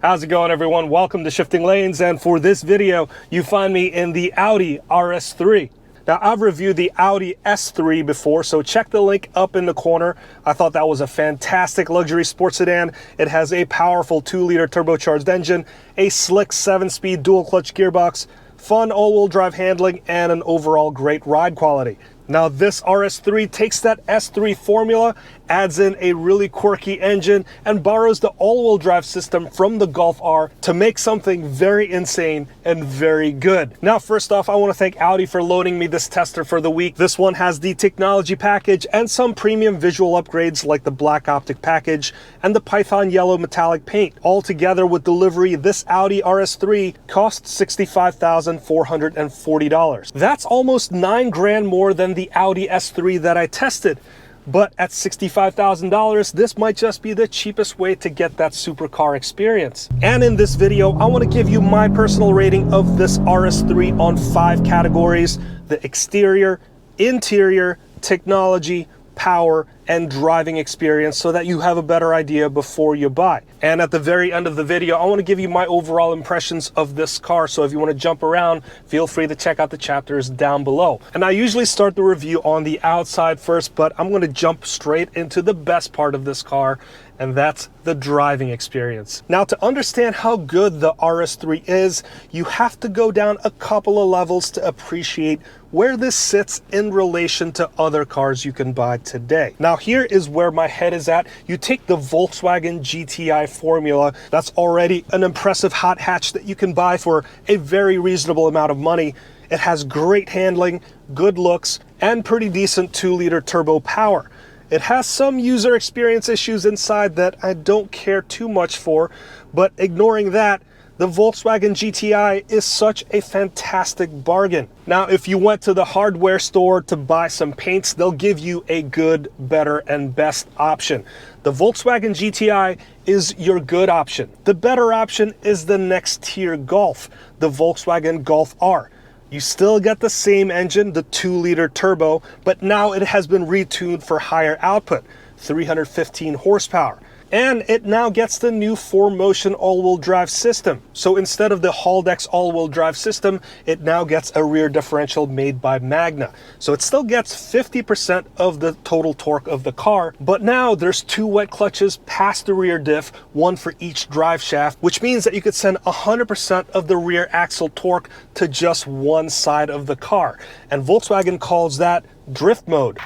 How's it going, everyone? Welcome to Shifting Lanes, and for this video you find me in the Audi RS3. Now, I've reviewed the Audi S3 before, so check the link up in the corner. I thought that was a fantastic luxury sports sedan. It has a powerful 2-liter turbocharged engine, a slick 7-speed dual clutch gearbox, fun all-wheel drive handling, and an overall great ride quality. Now, this RS3 takes that S3 formula, adds in a really quirky engine, and borrows the all-wheel drive system from the Golf R to make something very insane and very good. Now, first off, I want to thank Audi for loaning me this tester for the week. This one has the technology package and some premium visual upgrades like the black optic package and the Python yellow metallic paint. All together with delivery, this Audi RS3 costs $65,440. That's almost $9 grand more than the Audi S3 that I tested. But at $65,000, this might just be the cheapest way to get that supercar experience. And in this video, I want to give you my personal rating of this RS3 on 5 categories: the exterior, interior, technology, power, and driving experience, so that you have a better idea before you buy. And at the very end of the video, I want to give you my overall impressions of this car. So if you want to jump around, feel free to check out the chapters down below. And I usually start the review on the outside first, but I'm going to jump straight into the best part of this car, and that's the driving experience. Now, to understand how good the RS3 is, you have to go down a couple of levels to appreciate where this sits in relation to other cars you can buy today. Now, here is where my head is at. You take the Volkswagen GTI formula, that's already an impressive hot hatch that you can buy for a very reasonable amount of money. It has great handling, good looks, and pretty decent 2-liter turbo power. It has some user experience issues inside that I don't care too much for, but ignoring that, the Volkswagen GTI is such a fantastic bargain. Now, if you went to the hardware store to buy some paints, they'll give you a good, better, and best option. The Volkswagen GTI is your good option. The better option is the next tier Golf, the Volkswagen Golf R. You still get the same engine, the 2-liter turbo, but now it has been retuned for higher output, 315 horsepower. And it now gets the new 4Motion all-wheel drive system. So instead of the Haldex all-wheel drive system, it now gets a rear differential made by Magna. So it still gets 50% of the total torque of the car, but now there's 2 wet clutches past the rear diff, one for each drive shaft, which means that you could send 100% of the rear axle torque to just one side of the car. And Volkswagen calls that drift mode.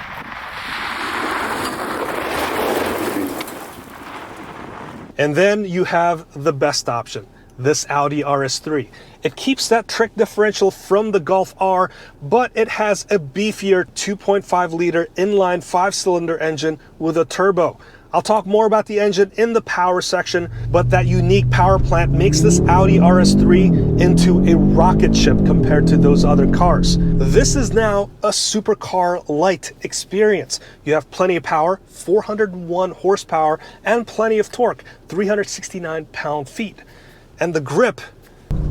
And then you have the best option, this Audi RS3. It keeps that trick differential from the Golf R, but it has a beefier 2.5-liter inline 5-cylinder engine with a turbo. I'll talk more about the engine in the power section, but that unique power plant makes this Audi RS3 into a rocket ship compared to those other cars. This is now a supercar light experience. You have plenty of power, 401 horsepower, and plenty of torque, 369 pound-feet. And the grip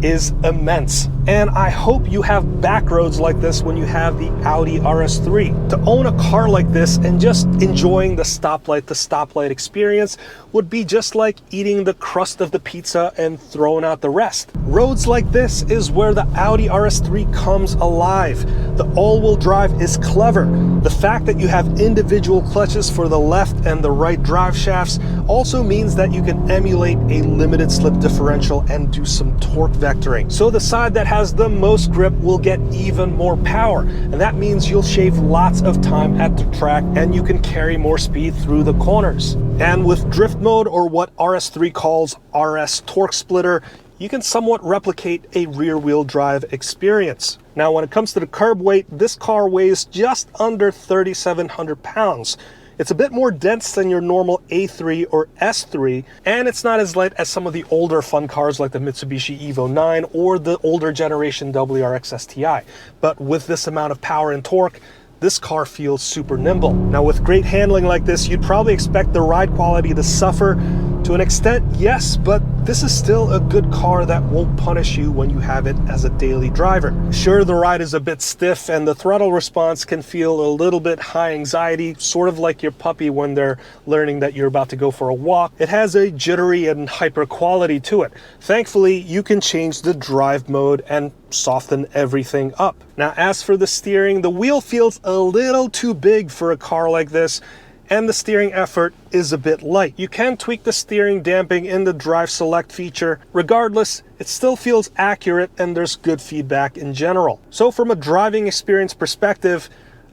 is immense. And I hope you have back roads like this when you have the Audi RS3. To own a car like this and just enjoying the stoplight to stoplight experience would be just like eating the crust of the pizza and throwing out the rest. Roads like this is where the Audi RS3 comes alive. The all-wheel drive is clever. The fact that you have individual clutches for the left and the right drive shafts also means that you can emulate a limited slip differential and do some torque vectoring. So the side that has the most grip will get even more power, and that means you'll shave lots of time at the track and you can carry more speed through the corners. And with drift mode, or what RS3 calls RS torque splitter, you can somewhat replicate a rear-wheel drive experience. Now, when it comes to the curb weight, this car weighs just under 3,700 pounds. It's a bit more dense than your normal A3 or S3, and it's not as light as some of the older fun cars like the Mitsubishi Evo 9 or the older generation WRX STI. But with this amount of power and torque, this car feels super nimble. Now, with great handling like this, you'd probably expect the ride quality to suffer, To an extent, yes, but this is still a good car that won't punish you when you have it as a daily driver. Sure, the ride is a bit stiff and the throttle response can feel a little bit high anxiety, sort of like your puppy when they're learning that you're about to go for a walk. It has a jittery and hyper quality to it. Thankfully, you can change the drive mode and soften everything up. Now, as for the steering, the wheel feels a little too big for a car like this, and the steering effort is a bit light. You can tweak the steering damping in the drive select feature. Regardless, it still feels accurate and there's good feedback in general. So from a driving experience perspective,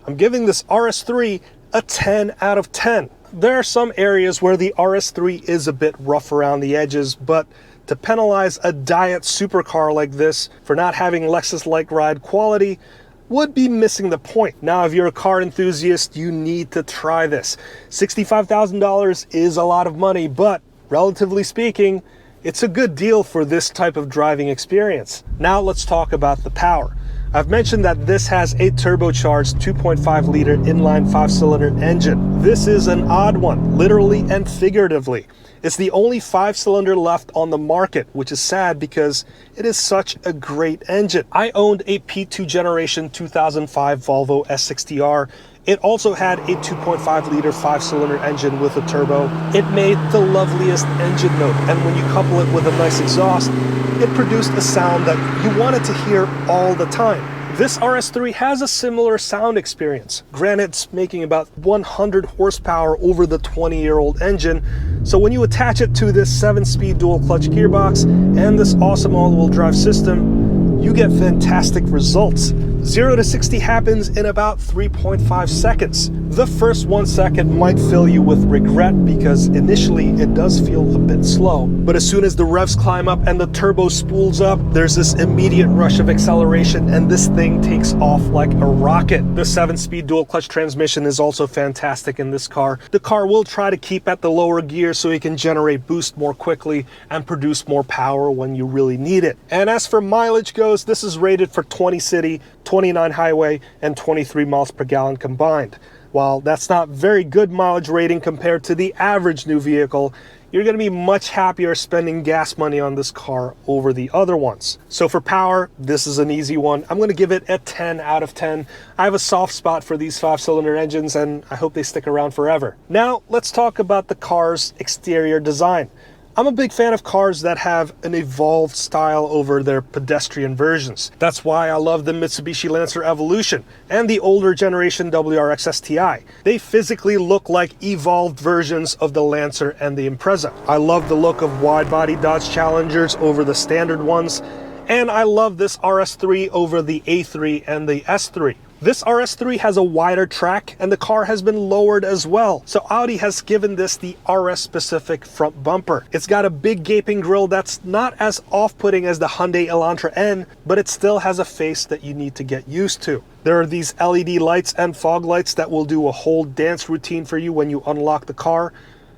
I'm giving this RS3 a 10 out of 10. There are some areas where the RS3 is a bit rough around the edges, but to penalize a diet supercar like this for not having Lexus-like ride quality would be missing the point. Now, if you're a car enthusiast, you need to try this. $65,000 is a lot of money, but relatively speaking, it's a good deal for this type of driving experience. Now let's talk about the power. I've mentioned that this has a turbocharged 2.5 liter inline 5-cylinder engine. This is an odd one, literally and figuratively. It's the only 5-cylinder left on the market, which is sad because it is such a great engine. I owned a P2 generation 2005 Volvo S60R. It also had a 2.5 liter 5-cylinder engine with a turbo. It made the loveliest engine note, and when you couple it with a nice exhaust, it produced a sound that you wanted to hear all the time. This RS3 has a similar sound experience. Granted, it's making about 100 horsepower over the 20-year-old engine, so when you attach it to this 7-speed dual-clutch gearbox and this awesome all-wheel drive system, you get fantastic results. 0 to 60 happens in about 3.5 seconds. The first 1 second might fill you with regret because initially it does feel a bit slow. But as soon as the revs climb up and the turbo spools up, there's this immediate rush of acceleration and this thing takes off like a rocket. The 7-speed dual clutch transmission is also fantastic in this car. The car will try to keep at the lower gear so it can generate boost more quickly and produce more power when you really need it. And as for mileage goes, this is rated for 20 city, 29 highway, and 23 miles per gallon combined. While that's not very good mileage rating compared to the average new vehicle, you're going to be much happier spending gas money on this car over the other ones. So for power, this is an easy one. I'm going to give it a 10 out of 10. I have a soft spot for these 5-cylinder engines and I hope they stick around forever. Now let's talk about the car's exterior design. I'm a big fan of cars that have an evolved style over their pedestrian versions. That's why I love the Mitsubishi Lancer Evolution and the older generation WRX STI. They physically look like evolved versions of the Lancer and the Impreza. I love the look of wide-body Dodge Challengers over the standard ones, and I love this RS3 over the A3 and the S3. This RS3 has a wider track and the car has been lowered as well. So Audi has given this the RS specific front bumper. It's got a big gaping grille that's not as off-putting as the Hyundai Elantra N, but it still has a face that you need to get used to. There are these LED lights and fog lights that will do a whole dance routine for you when you unlock the car.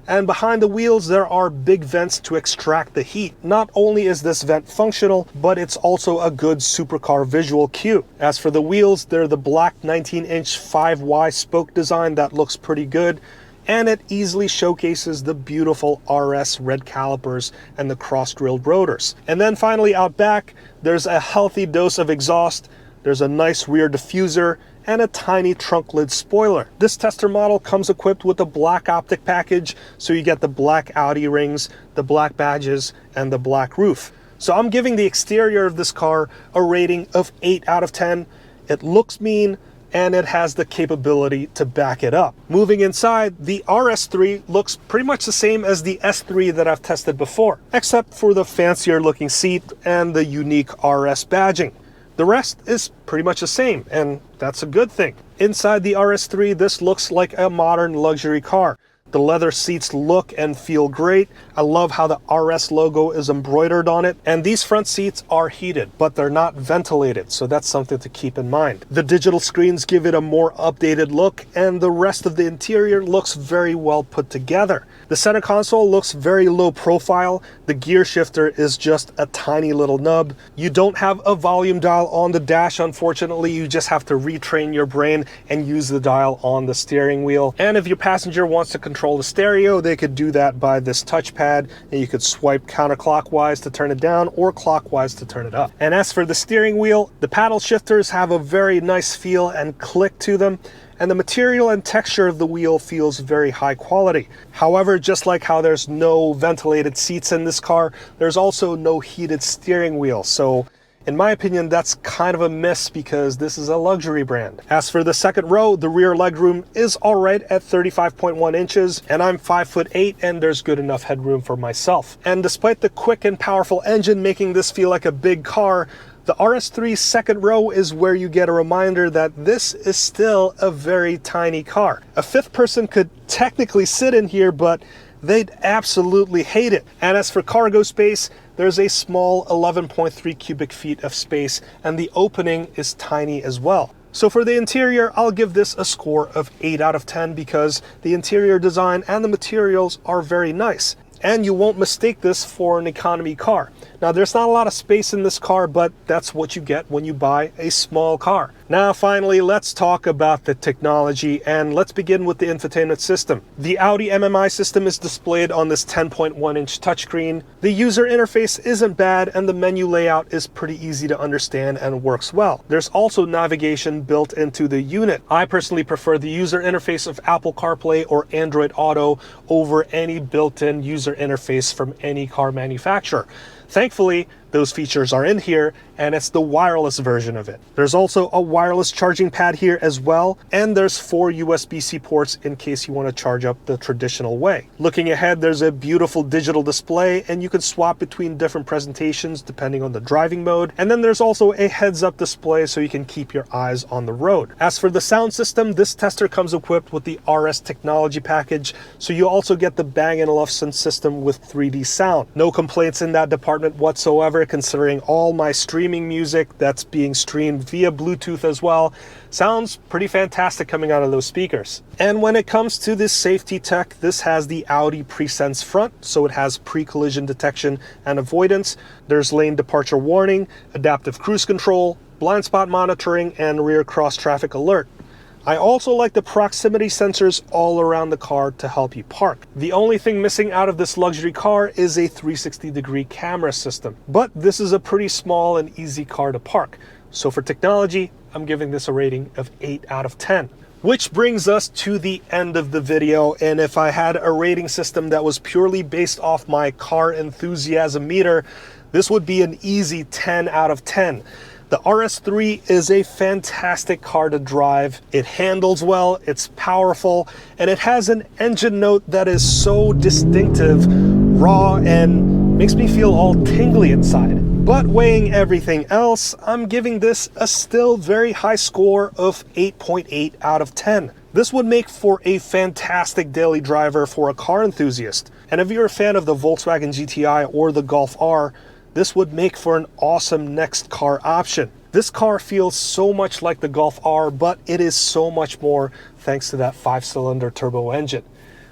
And behind the wheels, there are big vents to extract the heat. Not only is this vent functional, but it's also a good supercar visual cue. As for the wheels, they're the black 19-inch 5Y spoke design that looks pretty good, and it easily showcases the beautiful RS red calipers and the cross-drilled rotors. And then finally out back, there's a healthy dose of exhaust, there's a nice rear diffuser, and a tiny trunk lid spoiler. This tester model comes equipped with a black optic package, so you get the black Audi rings, the black badges, and the black roof. So I'm giving the exterior of this car a rating of 8 out of 10. It looks mean, and it has the capability to back it up. Moving inside, the RS3 looks pretty much the same as the S3 that I've tested before, except for the fancier looking seat and the unique RS badging. The rest is pretty much the same, and that's a good thing. Inside the RS3, this looks like a modern luxury car. The leather seats look and feel great. I love how the RS logo is embroidered on it. And these front seats are heated, but they're not ventilated, so that's something to keep in mind. The digital screens give it a more updated look, and the rest of the interior looks very well put together. The center console looks very low profile. The gear shifter is just a tiny little nub. You don't have a volume dial on the dash, unfortunately. You just have to retrain your brain and use the dial on the steering wheel. And if your passenger wants to control control the stereo, they could do that by this touchpad, and you could swipe counterclockwise to turn it down or clockwise to turn it up. And as for the steering wheel, the paddle shifters have a very nice feel and click to them, and the material and texture of the wheel feels very high quality. However, just like how there's no ventilated seats in this car, there's also no heated steering wheel. So in my opinion, that's kind of a miss because this is a luxury brand. As for the second row, the rear legroom is all right at 35.1 inches, and I'm 5'8", and there's good enough headroom for myself. And despite the quick and powerful engine making this feel like a big car, the RS3's second row is where you get a reminder that this is still a very tiny car. A fifth person could technically sit in here, but they'd absolutely hate it. And as for cargo space, there's a small 11.3 cubic feet of space, and the opening is tiny as well. So for the interior, I'll give this a score of 8 out of 10 because the interior design and the materials are very nice. And you won't mistake this for an economy car. Now, there's not a lot of space in this car, but that's what you get when you buy a small car. Now, finally, let's talk about the technology, and let's begin with the infotainment system. The Audi MMI system is displayed on this 10.1-inch touchscreen. The user interface isn't bad, and the menu layout is pretty easy to understand and works well. There's also navigation built into the unit. I personally prefer the user interface of Apple CarPlay or Android Auto over any built-in user interface from any car manufacturer. Thankfully, those features are in here, and it's the wireless version of it. There's also a wireless charging pad here as well, and there's 4 USB-C ports in case you want to charge up the traditional way. Looking ahead, there's a beautiful digital display, and you can swap between different presentations depending on the driving mode. And then there's also a heads-up display so you can keep your eyes on the road. As for the sound system, this tester comes equipped with the RS technology package, so you also get the Bang & Olufsen system with 3D sound. No complaints in that department whatsoever, considering all my streaming music that's being streamed via Bluetooth as well. Sounds pretty fantastic coming out of those speakers. And when it comes to this safety tech, this has the Audi Presense front, so it has pre-collision detection and avoidance. There's lane departure warning, adaptive cruise control, blind spot monitoring, and rear cross traffic alert. I also like the proximity sensors all around the car to help you park. The only thing missing out of this luxury car is a 360-degree camera system, but this is a pretty small and easy car to park. So for technology, I'm giving this a rating of 8 out of 10. Which brings us to the end of the video, and if I had a rating system that was purely based off my car enthusiasm meter, this would be an easy 10 out of 10. The RS3 is a fantastic car to drive. It handles well, it's powerful, and it has an engine note that is so distinctive, raw, and makes me feel all tingly inside. But weighing everything else, I'm giving this a still very high score of 8.8 out of 10. This would make for a fantastic daily driver for a car enthusiast. And if you're a fan of the Volkswagen GTI or the Golf R, this would make for an awesome next car option. This car feels so much like the Golf R, but it is so much more thanks to that 5-cylinder turbo engine.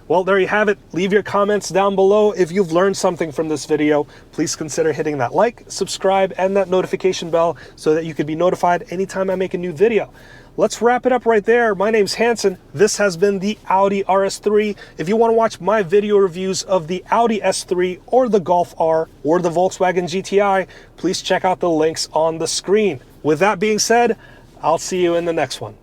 Well, there you have it. Leave your comments down below. If you've learned something from this video, please consider hitting that like, subscribe, and that notification bell so that you can be notified anytime I make a new video. Let's wrap it up right there. My name's Hanson. This has been the Audi RS3. If you want to watch my video reviews of the Audi S3 or the Golf R or the Volkswagen GTI, please check out the links on the screen. With that being said, I'll see you in the next one.